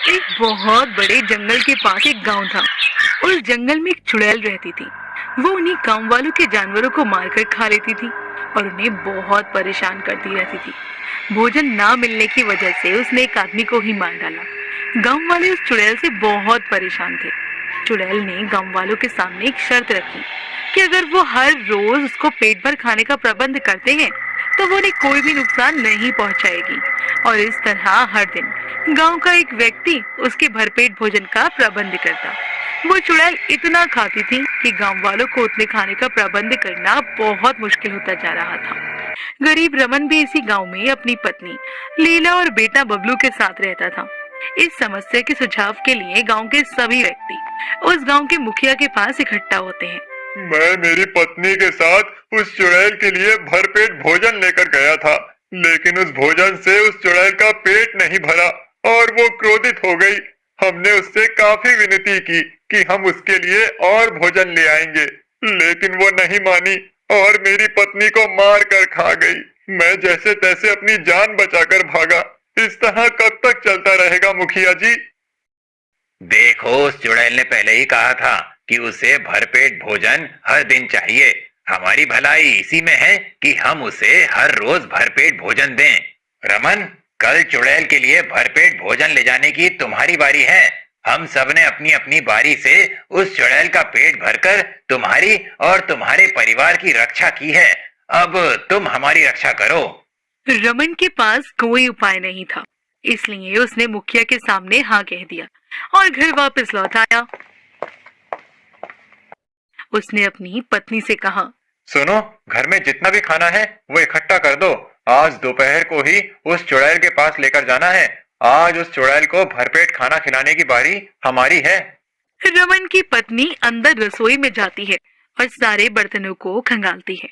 एक बहुत बड़े जंगल के पास एक गांव था। उस जंगल में एक चुड़ैल रहती थी। वो उन्हीं गांव वालों के जानवरों को मारकर खा लेती थी और उन्हें बहुत परेशान करती रहती थी। भोजन ना मिलने की वजह से उसने एक आदमी को ही मार डाला। गांव वाले उस चुड़ैल से बहुत परेशान थे। चुड़ैल ने गांव वालों के सामने एक शर्त रखी कि अगर वो हर रोज उसको पेट भर खाने का प्रबंध करते हैं तो वो उन्हें कोई भी नुकसान नहीं पहुंचाएगी। और इस तरह हर दिन गांव का एक व्यक्ति उसके भरपेट भोजन का प्रबंध करता। वो चुड़ैल इतना खाती थी कि गांव वालों को उतने खाने का प्रबंध करना बहुत मुश्किल होता जा रहा था। गरीब रमन भी इसी गांव में अपनी पत्नी लीला और बेटा बबलू के साथ रहता था। इस समस्या के सुझाव के लिए गांव के सभी व्यक्ति उस गांव के मुखिया के पास इकट्ठा होते हैं। मैं मेरी पत्नी के साथ उस चुड़ैल के लिए भरपेट भोजन लेकर गया था, लेकिन उस भोजन से उस चुड़ैल का पेट नहीं भरा और वो क्रोधित हो गई। हमने उससे काफी विनती की कि हम उसके लिए और भोजन ले आएंगे, लेकिन वो नहीं मानी और मेरी पत्नी को मार कर खा गई। मैं जैसे तैसे अपनी जान बचाकर भागा। इस तरह कब तक चलता रहेगा मुखिया जी? देखो, उस चुड़ैल ने पहले ही कहा था कि उसे भरपेट भोजन हर दिन चाहिए। हमारी भलाई इसी में है कि हम उसे हर रोज भरपेट भोजन दें। रमन, कल चुड़ैल के लिए भरपेट भोजन ले जाने की तुम्हारी बारी है। हम सब ने अपनी अपनी बारी से उस चुड़ैल का पेट भरकर तुम्हारी और तुम्हारे परिवार की रक्षा की है। अब तुम हमारी रक्षा करो। रमन के पास कोई उपाय नहीं था, इसलिए उसने मुखिया के सामने हाँ कह दिया और घर वापस लौट आया। उसने अपनी पत्नी से कहा, सुनो, घर में जितना भी खाना है वो इकट्ठा कर दो। आज दोपहर को ही उस चुड़ैल के पास लेकर जाना है। आज उस चुड़ैल को भरपेट खाना खिलाने की बारी हमारी है। रमन की पत्नी अंदर रसोई में जाती है और सारे बर्तनों को खंगालती है,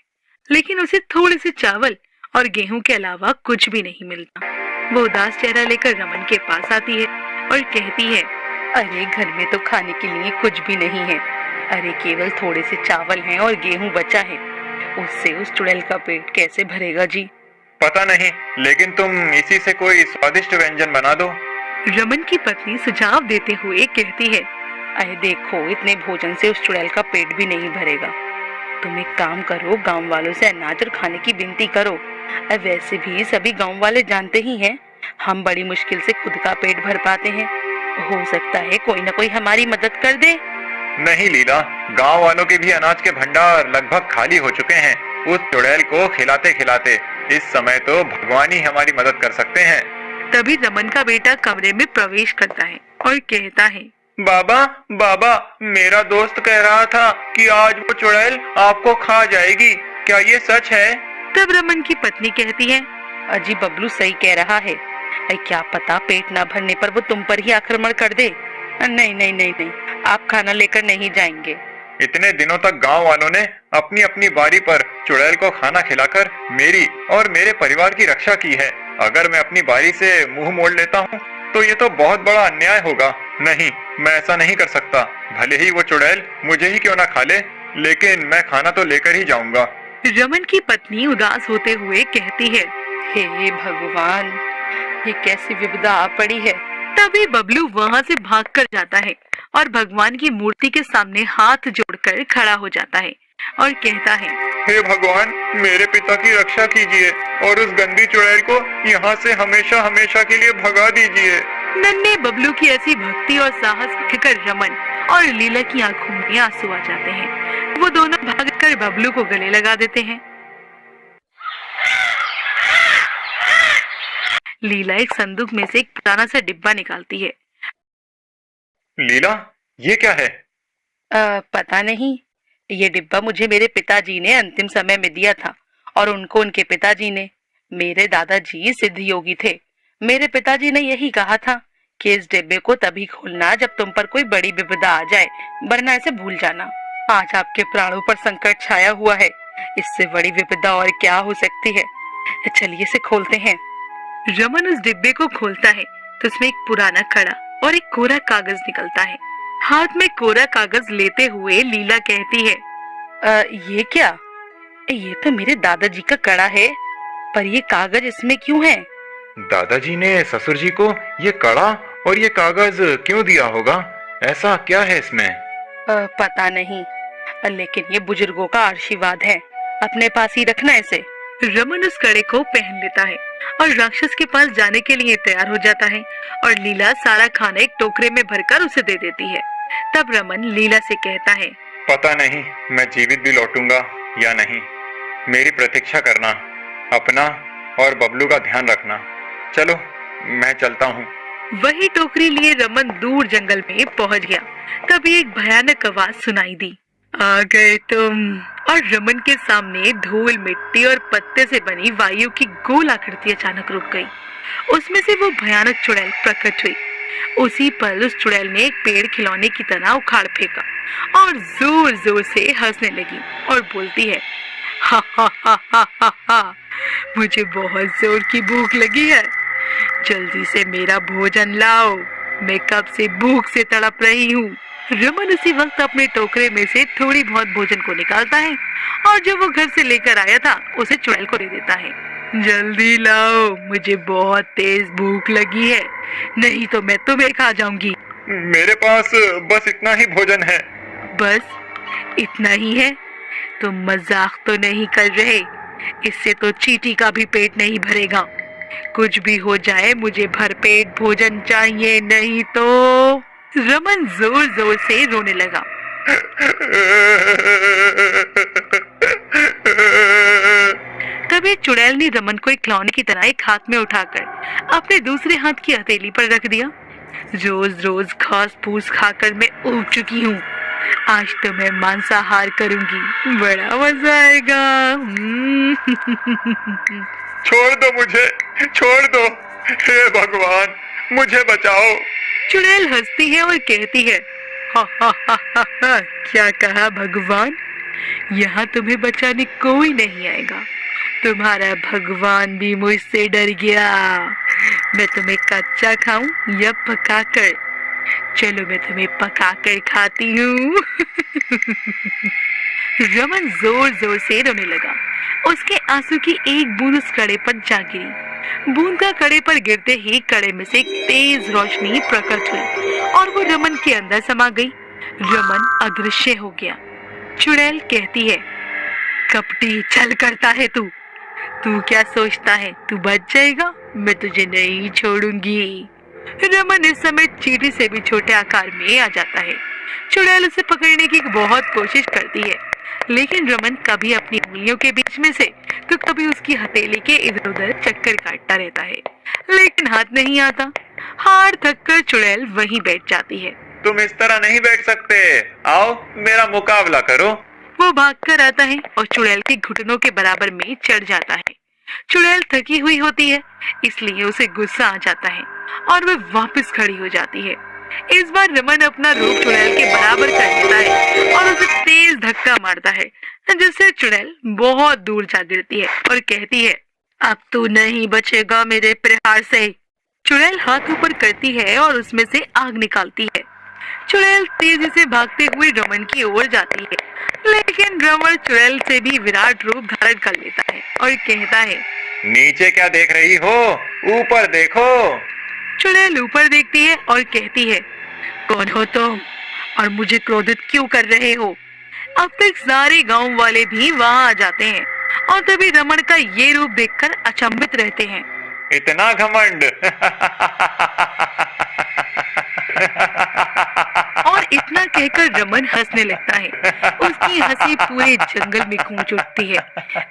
लेकिन उसे थोड़े से चावल और गेहूं के अलावा कुछ भी नहीं मिलता। वो उदास चेहरा लेकर रमन के पास आती है और कहती है, अरे घर में तो खाने के लिए कुछ भी नहीं है। अरे केवल थोड़े से चावल हैं और गेहूं बचा है। उससे उस चुड़ैल का पेट कैसे भरेगा जी? पता नहीं, लेकिन तुम इसी से कोई स्वादिष्ट व्यंजन बना दो। रमन की पत्नी सुझाव देते हुए कहती है, अरे देखो, इतने भोजन से उस चुड़ैल का पेट भी नहीं भरेगा। तुम एक काम करो, गांव वालों से अनाज और खाने की विनती करो। वैसे भी सभी गांव वाले जानते ही हैं, हम बड़ी मुश्किल से खुद का पेट भर पाते हैं। हो सकता है कोई न कोई हमारी मदद कर दे। नहीं लीला, गांव वालों के भी अनाज के भंडार लगभग खाली हो चुके हैं। उस चुड़ैल को खिलाते खिलाते इस समय तो भगवान ही हमारी मदद कर सकते हैं। तभी रमन का बेटा कमरे में प्रवेश करता है और कहता है, बाबा बाबा, मेरा दोस्त कह रहा था कि आज वो चुड़ैल आपको खा जाएगी। क्या ये सच है? तब रमन की पत्नी कहती है, अजी बबलू सही कह रहा है। क्या पता पेट ना भरने पर वो तुम पर ही आक्रमण कर दे। नहीं नहीं नहीं नहीं, आप खाना लेकर नहीं जाएंगे। इतने दिनों तक गांव वालों ने अपनी अपनी बारी पर चुड़ैल को खाना खिलाकर मेरी और मेरे परिवार की रक्षा की है। अगर मैं अपनी बारी से मुंह मोड़ लेता हूँ तो ये तो बहुत बड़ा अन्याय होगा। नहीं, मैं ऐसा नहीं कर सकता। भले ही वो चुड़ैल मुझे ही क्यों ना खा ले, लेकिन मैं खाना तो लेकर ही जाऊंगा। रमन की पत्नी उदास होते हुए कहती है, हे भगवान, ये कैसी विपदा आ पड़ी है। तभी बबलू वहाँ से भागकर जाता है और भगवान की मूर्ति के सामने हाथ जोड़कर खड़ा हो जाता है और कहता है, हे भगवान, मेरे पिता की रक्षा कीजिए और उस गंदी चुड़ैल को यहाँ से हमेशा हमेशा के लिए भगा दीजिए। नन्हे बबलू की ऐसी भक्ति और साहस देखकर रमन और लीला की आंखों में आंसू आ जाते हैं। वो दोनों भागकर बबलू को गले लगा देते हैं। लीला एक संदूक में से एक पुराना सा डिब्बा निकालती है। लीला, ये क्या है? पता नहीं, ये डिब्बा मुझे मेरे पिताजी ने अंतिम समय में दिया था और उनको उनके पिताजी ने। मेरे दादाजी सिद्ध योगी थे। मेरे पिताजी ने यही कहा था कि इस डिब्बे को तभी खोलना जब तुम पर कोई बड़ी विपदा आ जाए, वरना इसे भूल जाना। आज आपके प्राणों पर संकट छाया हुआ है, इससे बड़ी विपदा और क्या हो सकती है। चलिए इसे खोलते हैं। रमन उस डिब्बे को खोलता है तो उसमें एक पुराना कड़ा और एक कोरा कागज निकलता है। हाथ में कोरा कागज लेते हुए लीला कहती है, ये क्या? ये तो मेरे दादाजी का कड़ा है, पर ये कागज इसमें क्यों है? दादाजी ने ससुर जी को ये कड़ा और ये कागज क्यों दिया होगा? ऐसा क्या है इसमें? पता नहीं, लेकिन ये बुजुर्गों का आशीर्वाद है, अपने पास ही रखना इसे। रमन उस कड़े को पहन लेता है और राक्षस के पास जाने के लिए तैयार हो जाता है और लीला सारा खाना एक टोकरे में भरकर उसे दे देती है। तब रमन लीला से कहता है, पता नहीं मैं जीवित भी लौटूंगा या नहीं। मेरी प्रतीक्षा करना, अपना और बबलू का ध्यान रखना। चलो मैं चलता हूँ। वही टोकरी लिए रमन दूर जंगल में पहुंच गया। तभी एक भयानक आवाज सुनाई दी, आ गए तुम। और रमन के सामने धूल, मिट्टी और पत्ते से बनी वायु की गोल आकृति अचानक रुक गई। उसमें से वो भयानक चुड़ैल प्रकट हुई। उसी पल उस चुड़ैल ने एक पेड़ खिलौने की तरह उखाड़ फेंका और जोर जोर से हंसने लगी और बोलती है, हा हा हा हा हा हा, मुझे बहुत जोर की भूख लगी है, जल्दी से मेरा भोजन लाओ, मैं कब से भूख से तड़प रही हूँ। रमन उसी वक्त अपने टोकरे में से थोड़ी बहुत भोजन को निकालता है और जो वो घर से लेकर आया था उसे चुड़ैल को दे देता है। जल्दी लाओ, मुझे बहुत तेज भूख लगी है, नहीं तो मैं तुम्हें खा जाऊंगी। मेरे पास बस इतना ही भोजन है। बस इतना ही है? तुम मजाक तो नहीं कर रहे? इससे तो चींटी का भी पेट't नहीं भरेगा। कुछ भी हो जाए मुझे भरपेट भोजन चाहिए, नहीं तो। रमन जोर जोर से रोने लगा। तभी चुड़ैल ने रमन को एक खिलौने की तरह एक हाथ में उठाकर अपने दूसरे हाथ की हथेली पर रख दिया। रोज रोज घास फूस खाकर मैं ऊब चुकी हूँ, आज तो मैं मांसाहार करूंगी, बड़ा मजा आएगा। छोड़ दो मुझे, छोड़ दो, हे भगवान मुझे बचाओ। चुड़ैल हंसती है और कहती है, हा हा हा हा हा, क्या कहा भगवान? यहाँ तुम्हें बचाने कोई नहीं आएगा, तुम्हारा भगवान भी मुझसे डर गया। मैं तुम्हें कच्चा खाऊं या पकाकर? चलो मैं तुम्हें पकाकर खाती हूँ। रमन जोर जोर से रोने लगा। उसके आंसू की एक बूंद उस कड़े पर जा गिरी। बूंद का कड़े पर गिरते ही कड़े में से एक तेज रोशनी प्रकट हुई और वो रमन के अंदर समा गई। रमन अदृश्य हो गया। चुड़ैल कहती है, कपटी छल करता है तू क्या सोचता है तू बच जाएगा? मैं तुझे नहीं छोड़ूंगी। रमन इस समय चींटी से भी छोटे आकार में आ जाता है। चुड़ैल उसे पकड़ने की बहुत कोशिश करती है, लेकिन रमन कभी अपनी उंगलियों के बीच में से तो कभी उसकी हथेली के इधर उधर चक्कर काटता रहता है, लेकिन हाथ नहीं आता। हार थक कर चुड़ैल वहीं बैठ जाती है। तुम इस तरह नहीं बैठ सकते, आओ मेरा मुकाबला करो। वो भागकर आता है और चुड़ैल के घुटनों के बराबर में चढ़ जाता है। चुड़ैल थकी हुई होती है, इसलिए उसे गुस्सा आ जाता है और वह वापस खड़ी हो जाती है। इस बार रमन अपना रूप चुड़ैल के बराबर कर देता है और उसे तेज धक्का मारता है, जिससे चुड़ैल बहुत दूर जा गिरती है और कहती है, अब तू नहीं बचेगा मेरे प्रहार से। चुड़ैल हाथ ऊपर करती है और उसमें से आग निकालती है। चुड़ैल तेजी से भागते हुए रमन की ओर जाती है, लेकिन रमन चुड़ैल से भी विराट रूप धारण कर लेता है और कहता है, नीचे क्या देख रही हो, ऊपर देखो। चुड़ैल ऊपर देखती है और कहती है, कौन हो तुम और मुझे क्रोधित क्यों कर रहे हो? अब तक सारे गांव वाले भी वहां आ जाते हैं और तभी रमन का ये रूप देखकर अचंभित रहते हैं। इतना घमंड। और इतना कहकर रमन हंसने लगता है। उसकी हंसी पूरे जंगल में गूंज उठती है।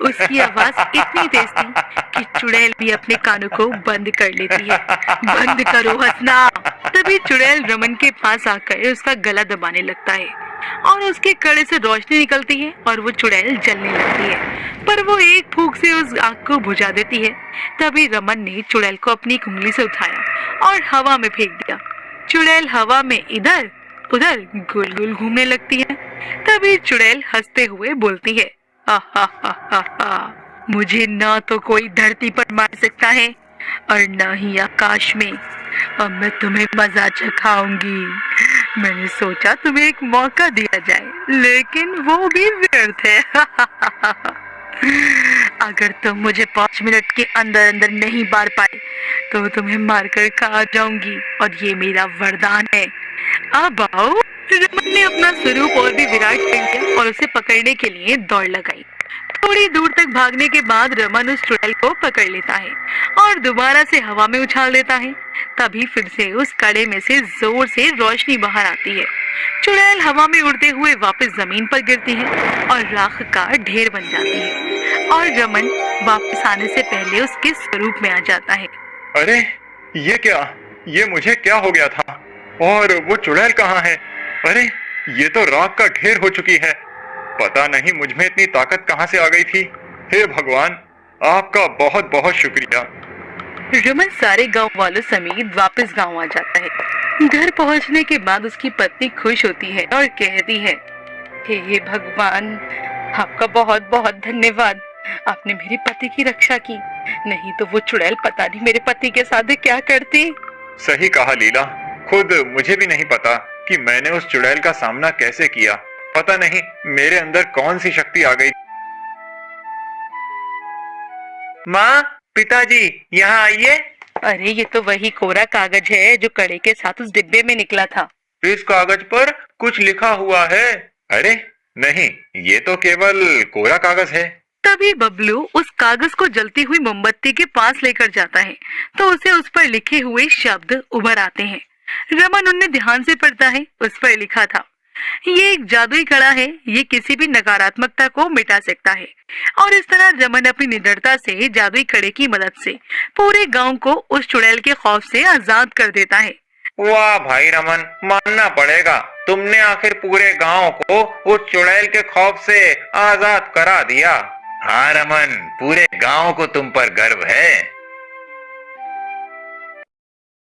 उसकी आवाज इतनी तेज थी कि चुड़ैल भी अपने कानों को बंद कर लेती है। बंद करो हंसना। तभी चुड़ैल रमन के पास आकर उसका गला दबाने लगता है और उसके कड़े से रोशनी निकलती है और वो चुड़ैल जलने लगती है, पर वो एक फूंक से उस आग को बुझा देती है। तभी रमन ने चुड़ैल को अपनी उंगली से उठाया और हवा में फेंक दिया। चुड़ैल हवा में इधर उधर गोल गोल घूमने लगती है। तभी चुड़ैल हंसते हुए बोलती है, हा हा हा हा हा, मुझे ना तो कोई धरती पर मार सकता है और ना ही आकाश में। अब मैं तुम्हें मजा चखाऊंगी। मैंने सोचा तुम्हें एक मौका दिया जाए, लेकिन वो भी व्यर्थ है। अगर तुम मुझे 5 मिनट के अंदर अंदर नहीं मार पाए तो तुम्हें मारकर खा जाऊंगी, और ये मेरा वरदान है। अब आओ। रमन ने अपना स्वरूप और भी विराट कर लिया और उसे पकड़ने के लिए दौड़ लगाई। थोड़ी दूर तक भागने के बाद रमन उस चुड़ैल को पकड़ लेता है और दोबारा से हवा में उछाल देता है। तभी फिर से उस कड़े में से जोर से रोशनी बाहर आती है। चुड़ैल हवा में उड़ते हुए वापस जमीन पर गिरती है और राख का ढेर बन जाती है, और रमन वापस आने से पहले उसके स्वरूप में आ जाता है। अरे ये क्या, ये मुझे क्या हो गया था? और वो चुड़ैल कहाँ है? अरे ये तो राख का ढेर हो चुकी है। पता नहीं मुझ में इतनी ताकत कहाँ से आ गई थी। हे भगवान, आपका बहुत बहुत शुक्रिया। रमन सारे गांव वालों समेत वापस गांव आ जाता है। घर पहुंचने के बाद उसकी पत्नी खुश होती है और कहती है, हे भगवान, आपका बहुत बहुत धन्यवाद। आपने मेरे पति की रक्षा की, नहीं तो वो चुड़ैल पता नहीं मेरे पति के साथ क्या करती। सही कहा लीला, खुद मुझे भी नहीं पता कि मैंने उस चुड़ैल का सामना कैसे किया। पता नहीं मेरे अंदर कौन सी शक्ति आ गई। माँ, पिताजी, यहाँ आइए। अरे ये तो वही कोरा कागज है जो कड़े के साथ उस डिब्बे में निकला था। इस कागज पर कुछ लिखा हुआ है। अरे नहीं, ये तो केवल कोरा कागज है। तभी बबलू उस कागज को जलती हुई मोमबत्ती के पास लेकर जाता है तो उसे उस पर लिखे हुए शब्द उभर आते हैं। रमन उन्हें ध्यान से पढ़ता है। उस पर लिखा था, ये एक जादुई कड़ा है, ये किसी भी नकारात्मकता को मिटा सकता है। और इस तरह रमन अपनी निडरता से जादुई कड़े की मदद से पूरे गांव को उस चुड़ैल के खौफ से आजाद कर देता है। वाह भाई रमन, मानना पड़ेगा, तुमने आखिर पूरे गांव को उस चुड़ैल के खौफ से आजाद करा दिया। हाँ रमन, पूरे गांव को तुम पर गर्व है।